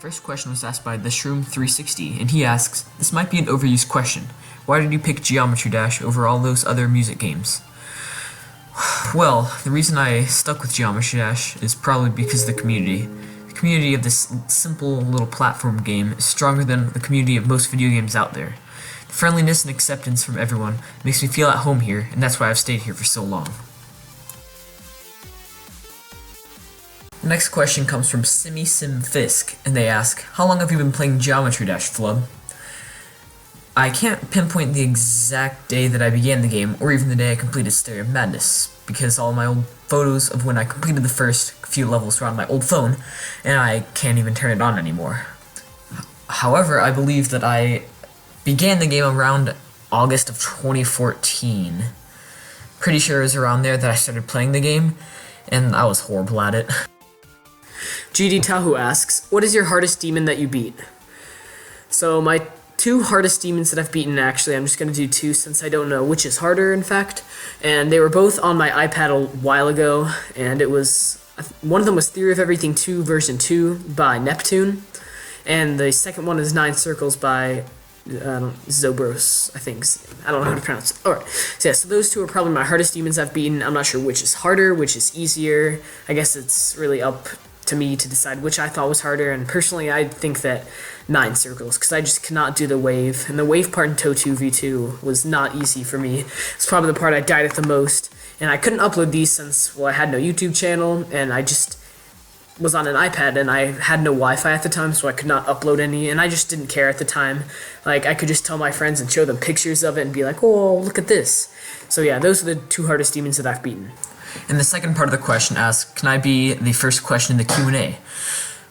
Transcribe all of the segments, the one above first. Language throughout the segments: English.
First question was asked by the Shroom360, and he asks, this might be an overused question. Why did you pick Geometry Dash over all those other music games? Well, the reason I stuck with Geometry Dash is probably because of the community. The community of this simple little platform game is stronger than the community of most video games out there. The friendliness and acceptance from everyone makes me feel at home here, and that's why I've stayed here for so long. The next question comes from SimiSimFisk, and they ask, how long have you been playing Geometry Dash, Flub? I can't pinpoint the exact day that I began the game, or even the day I completed Stereo of Madness, because all my old photos of when I completed the first few levels were on my old phone, and I can't even turn it on anymore. However, I believe that I began the game around August of 2014. Pretty sure it was around there that I started playing the game, and I was horrible at it. GD Tahu asks, what is your hardest demon that you beat? So my two hardest demons that I've beaten, actually, I'm just going to do two since I don't know which is harder, in fact. And they were both on my iPad a while ago, and it was, one of them was Theory of Everything 2 version 2 by Neptune, and the second one is 9 Circles by Zobros, I think. I don't know how to pronounce it. Alright, so yeah, so those two are probably my hardest demons I've beaten. I'm not sure which is harder, which is easier. I guess it's really up to me to decide which I thought was harder, and personally I think that 9 Circles, because I just cannot do the wave, and the wave part in TOE2 V2 was not easy for me. It's probably the part I died at the most, and I couldn't upload these since, well, I had no YouTube channel, and I just was on an iPad, and I had no Wi-Fi at the time, so I could not upload any, and I just didn't care at the time. Like, I could just tell my friends and show them pictures of it and be like, oh, look at this. So yeah, those are the two hardest demons that I've beaten. And the second part of the question asks, can I be the first question in the Q&A?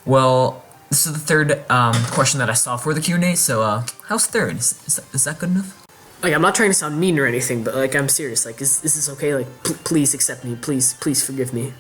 Well, this is the third question that I saw for the Q&A, so how's third? Is that good enough? Like, I'm not trying to sound mean or anything, but like, I'm serious. Like, is this okay? Like, please accept me. Please forgive me.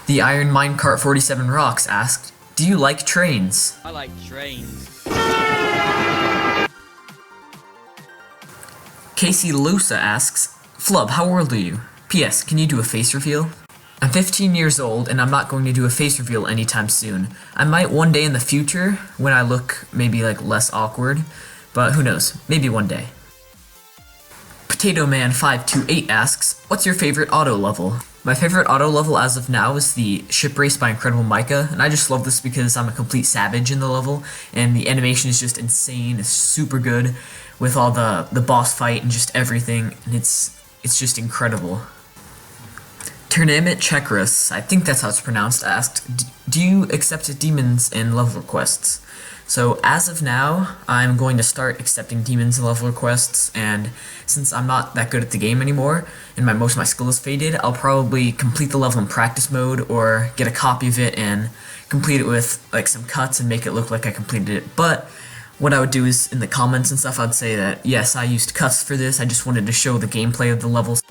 The Iron Minecart 47 Rocks asked, do you like trains? I like trains. Casey Lusa asks, Flub, how old are you? P.S. Can you do a face reveal? I'm 15 years old, and I'm not going to do a face reveal anytime soon. I might one day in the future, when I look maybe like less awkward, but who knows, maybe one day. Potato Man 528 asks, what's your favorite auto level? My favorite auto level as of now is the Ship Race by Incredible Micah, and I just love this because I'm a complete savage in the level, and the animation is just insane, it's super good, with all the boss fight and just everything, and it's just incredible. Tournament Chekras, I think that's how it's pronounced, asked, do you accept demons and level requests? So as of now, I'm going to start accepting demons and level requests, and since I'm not that good at the game anymore, and most of my skill is faded, I'll probably complete the level in practice mode, or get a copy of it and complete it with like some cuts and make it look like I completed it. But what I would do is, in the comments and stuff, I'd say that, yes, I used cuts for this, I just wanted to show the gameplay of the levels.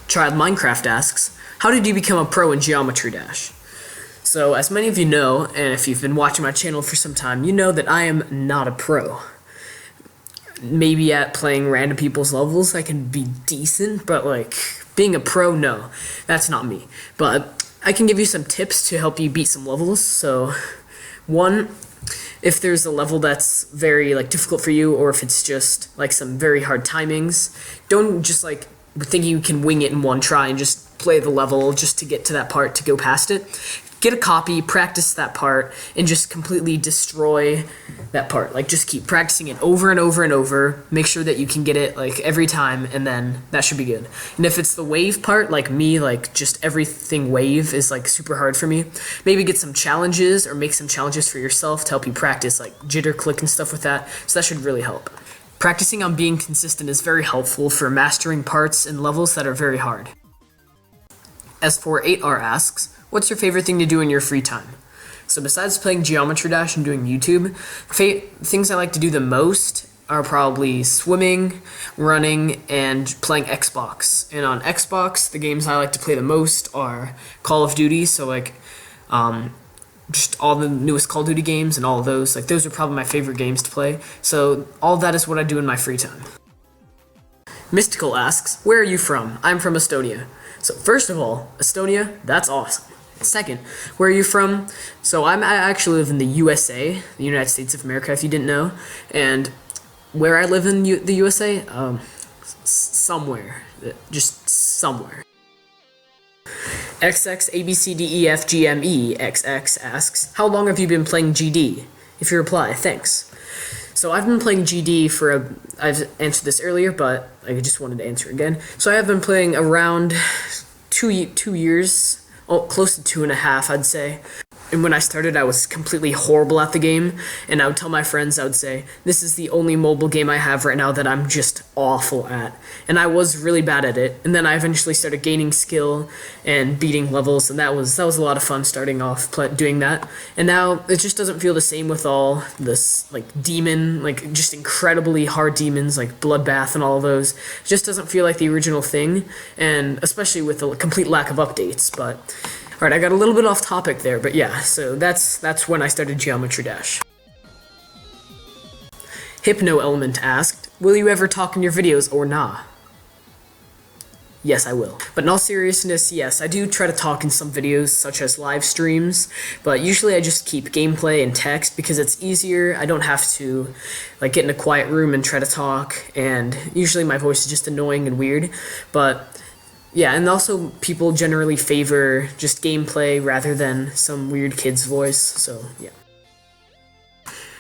Child Minecraft asks, how did you become a pro in Geometry Dash? So, as many of you know, and if you've been watching my channel for some time, you know that I am not a pro. Maybe at playing random people's levels I can be decent, but like, being a pro, no, that's not me. But I can give you some tips to help you beat some levels. So, one, if there's a level that's very like difficult for you, or if it's just like some very hard timings, don't just like think you can wing it in one try and just play the level just to get to that part to go past it. Get a copy, practice that part, and just completely destroy that part. Like, just keep practicing it over and over and over. Make sure that you can get it, like, every time, and then that should be good. And if it's the wave part, like me, like, just everything wave is, like, super hard for me, maybe get some challenges, or make some challenges for yourself to help you practice, like, jitter click and stuff with that. So that should really help. Practicing on being consistent is very helpful for mastering parts and levels that are very hard. As for 8R asks, what's your favorite thing to do in your free time? So besides playing Geometry Dash and doing YouTube, things I like to do the most are probably swimming, running, and playing Xbox. And on Xbox, the games I like to play the most are Call of Duty, so like just all the newest Call of Duty games and all of those. Like, those are probably my favorite games to play. So all that is what I do in my free time. Mystical asks, where are you from? I'm from Estonia. So first of all, Estonia, that's awesome. Second, where are you from? So I actually live in the USA, the United States of America, if you didn't know. And where I live in the USA, somewhere, just somewhere. XXABCDEFGME XX asks, how long have you been playing GD? If you reply, thanks. So I've been playing GD I've answered this earlier, but I just wanted to answer again. So I have been playing around 2 years. Oh, close to 2.5, I'd say. And when I started, I was completely horrible at the game, and I would tell my friends, I would say, this is the only mobile game I have right now that I'm just awful at. And I was really bad at it, and then I eventually started gaining skill and beating levels, and that was a lot of fun starting off doing that. And now, it just doesn't feel the same with all this, just incredibly hard demons, like Bloodbath and all of those. It just doesn't feel like the original thing, and especially with the complete lack of updates, but... Alright, I got a little bit off topic there, but yeah, so that's when I started Geometry Dash. Hypno Element asked, will you ever talk in your videos or nah? Yes, I will. But in all seriousness, yes, I do try to talk in some videos, such as live streams, but usually I just keep gameplay and text because it's easier. I don't have to get in a quiet room and try to talk, and usually my voice is just annoying and weird, but... yeah, and also people generally favor just gameplay rather than some weird kid's voice, so yeah.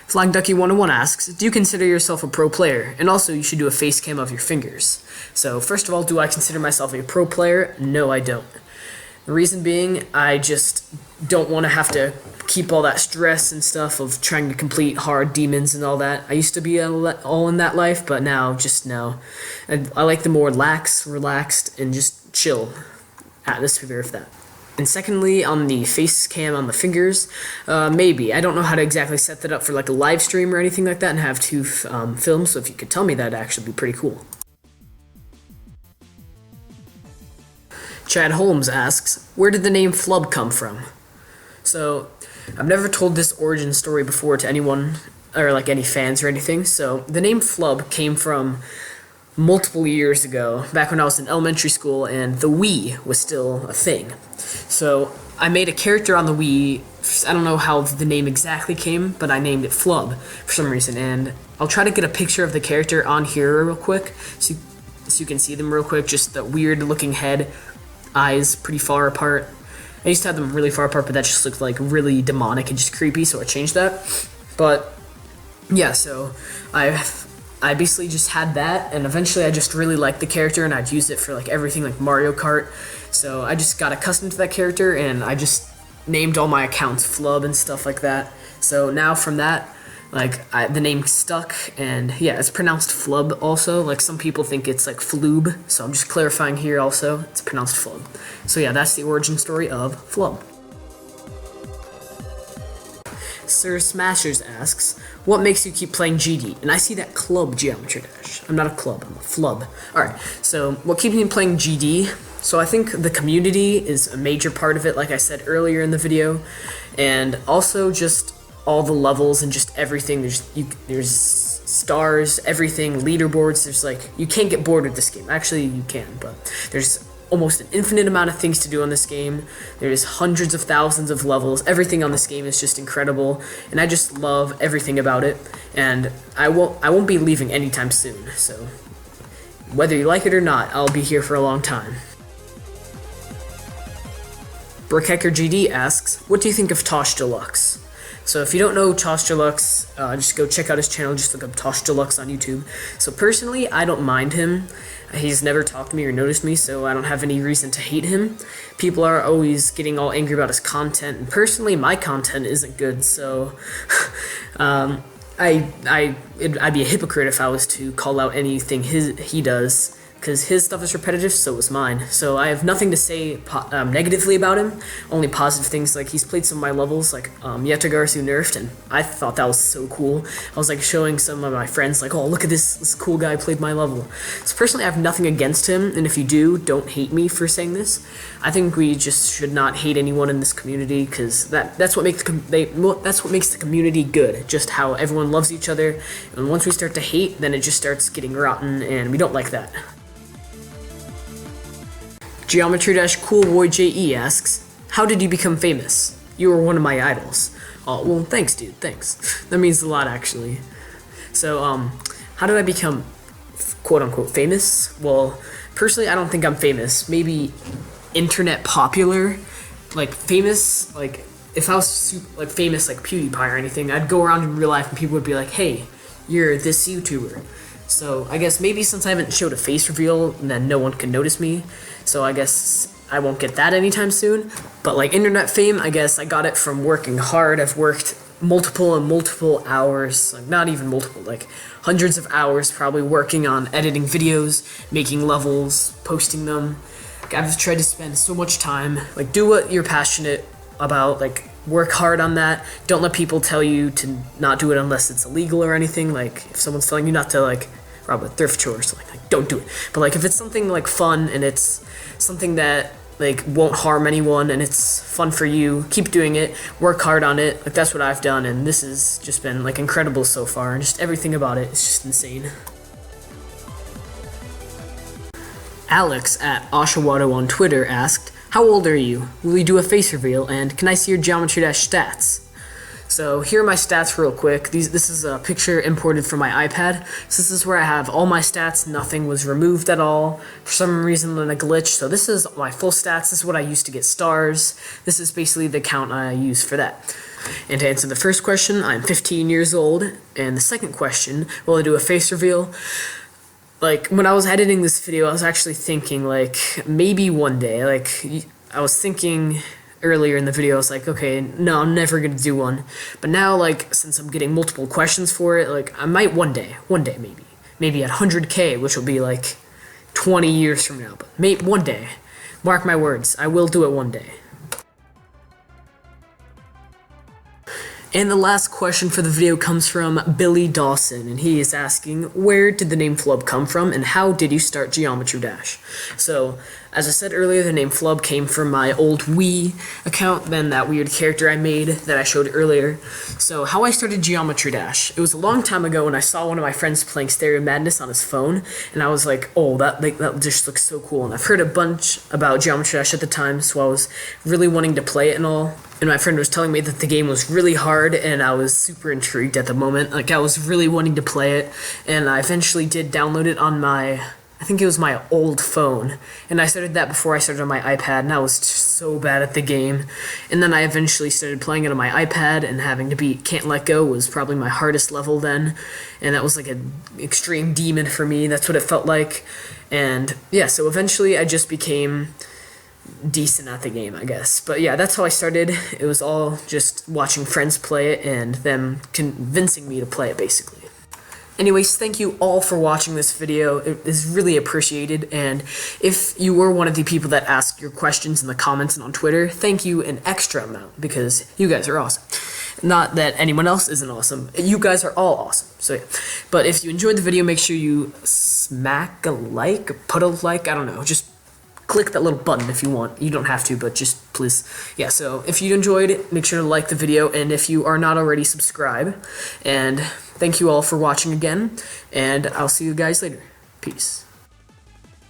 Flying Ducky 101 asks, do you consider yourself a pro player? And also, you should do a face cam of your fingers. So, first of all, do I consider myself a pro player? No, I don't. The reason being, I just don't want to have to keep all that stress and stuff of trying to complete hard demons and all that. I used to be all in that life, but now, just no. I like the more relaxed, and just chill atmosphere of that. And secondly, on the face cam on the fingers, maybe. I don't know how to exactly set that up for a live stream or anything like that and have two films, so if you could tell me, that'd actually be pretty cool. Chad Holmes asks, where did the name Flub come from? So, I've never told this origin story before to anyone, or any fans or anything, so the name Flub came from multiple years ago, back when I was in elementary school and the Wii was still a thing. So I made a character on the Wii. I don't know how the name exactly came, but I named it Flub for some reason, and I'll try to get a picture of the character on here real quick so you can see them real quick, just the weird looking head, eyes pretty far apart. I used to have them really far apart, but that just looked really demonic and just creepy, so I changed that. But yeah, so I basically just had that, and eventually I just really liked the character, and I'd use it for everything like Mario Kart. So I just got accustomed to that character, and I just named all my accounts Flub and stuff like that. So now from that, the name stuck, and yeah, it's pronounced Flub also. Some people think it's Flub, so I'm just clarifying here also, it's pronounced Flub. So yeah, that's the origin story of Flub. Sir Smashers asks, what makes you keep playing GD? And I see that club Geometry Dash. I'm not a club, I'm a flub. Alright, so what keeps me playing GD? So I think the community is a major part of it, like I said earlier in the video. And also just all the levels and just everything. There's stars, everything, leaderboards. There's you can't get bored with this game. Actually, you can, but there's almost an infinite amount of things to do on this game. There's hundreds of thousands of levels. Everything on this game is just incredible, and I just love everything about it. And I won't be leaving anytime soon. So whether you like it or not, I'll be here for a long time. Brickhacker GD asks, what do you think of Tosh Deluxe? So if you don't know Tosh Deluxe, just go check out his channel. Just look up Tosh Deluxe on YouTube. So personally, I don't mind him. He's never talked to me or noticed me, so I don't have any reason to hate him. People are always getting all angry about his content, and personally, my content isn't good, so I'd be a hypocrite if I was to call out anything he does, because his stuff is repetitive, so is mine. So I have nothing to say negatively about him, only positive things. He's played some of my levels, Yetagarsu nerfed, and I thought that was so cool. I was showing some of my friends, oh, look at this cool guy played my level. So personally, I have nothing against him, and if you do, don't hate me for saying this. I think we just should not hate anyone in this community, because that's what makes the community good, just how everyone loves each other, and once we start to hate, then it just starts getting rotten, and we don't like that. Geometry Coolboy JE asks, How did you become famous? You were one of my idols. Oh, well, thanks, dude. Thanks. That means a lot, actually. So, how did I become quote-unquote famous? Well, personally, I don't think I'm famous. Maybe internet popular. Like, famous, like, if I was super, like, famous like PewDiePie or anything, I'd go around in real life and people would be like, hey, you're this YouTuber. So, I guess maybe since I haven't showed a face reveal, then no one can notice me. So, I guess I won't get that anytime soon. But, like, internet fame, I guess I got it from working hard. I've worked multiple hours, like not even multiple, like hundreds of hours probably working on editing videos, making levels, posting them. Like, I've tried to spend so much time, like do what you're passionate about, like work hard on that. Don't let people tell you to not do it unless it's illegal or anything. Like if someone's telling you not to like rob a thrift store or something, like don't do it. But like if it's something like fun and it's something that like won't harm anyone and it's fun for you, keep doing it, work hard on it. Like that's what I've done, and this has just been like incredible so far, and just everything about it is just insane. Alex at Oshawado on Twitter asked, how old are you? Will you do a face reveal, and can I see your Geometry Dash stats? So here are my stats real quick. This is a picture imported from my iPad. So this is where I have all my stats. Nothing was removed at all. For some reason, in a glitch. So this is my full stats. This is what I used to get stars. This is basically the count I use for that. And to answer the first question, I'm 15 years old. And the second question, will I do a face reveal? Like, when I was editing this video, I was actually thinking, like, maybe one day. Like, I was thinking earlier in the video, I was like, okay, no, I'm never gonna do one. But now, like, since I'm getting multiple questions for it, like, I might one day maybe at 100K, which will be like 20 years from now. But maybe one day, mark my words, I will do it one day. And the last question for the video comes from Billy Dawson, and he is asking, where did the name Flub come from, and how did you start Geometry Dash? So, as I said earlier, the name Flub came from my old Wii account, then that weird character I made that I showed earlier. So, how I started Geometry Dash. It was a long time ago when I saw one of my friends playing Stereo Madness on his phone, and I was like, oh, that just looks so cool. And I've heard a bunch about Geometry Dash at the time, so I was really wanting to play it and all. And my friend was telling me that the game was really hard, and I was super intrigued at the moment. Like, I was really wanting to play it, and I eventually did download it on my, I think it was my old phone. And I started that before I started on my iPad, and I was just so bad at the game. And then I eventually started playing it on my iPad, and having to beat Can't Let Go was probably my hardest level then. And that was like an extreme demon for me. That's what it felt like. And yeah, so eventually I just became decent at the game, I guess. But yeah, that's how I started. It was all just watching friends play it and them convincing me to play it, basically. Anyways, thank you all for watching this video. It is really appreciated, and if you were one of the people that asked your questions in the comments and on Twitter, thank you an extra amount, because you guys are awesome. Not that anyone else isn't awesome. You guys are all awesome. So yeah. But if you enjoyed the video, make sure you smack a like, put a like, I don't know, just click that little button if you want. You don't have to, but just please. Yeah, so if you enjoyed it, make sure to like the video, and if you are not already, subscribe. And thank you all for watching again, and I'll see you guys later. Peace.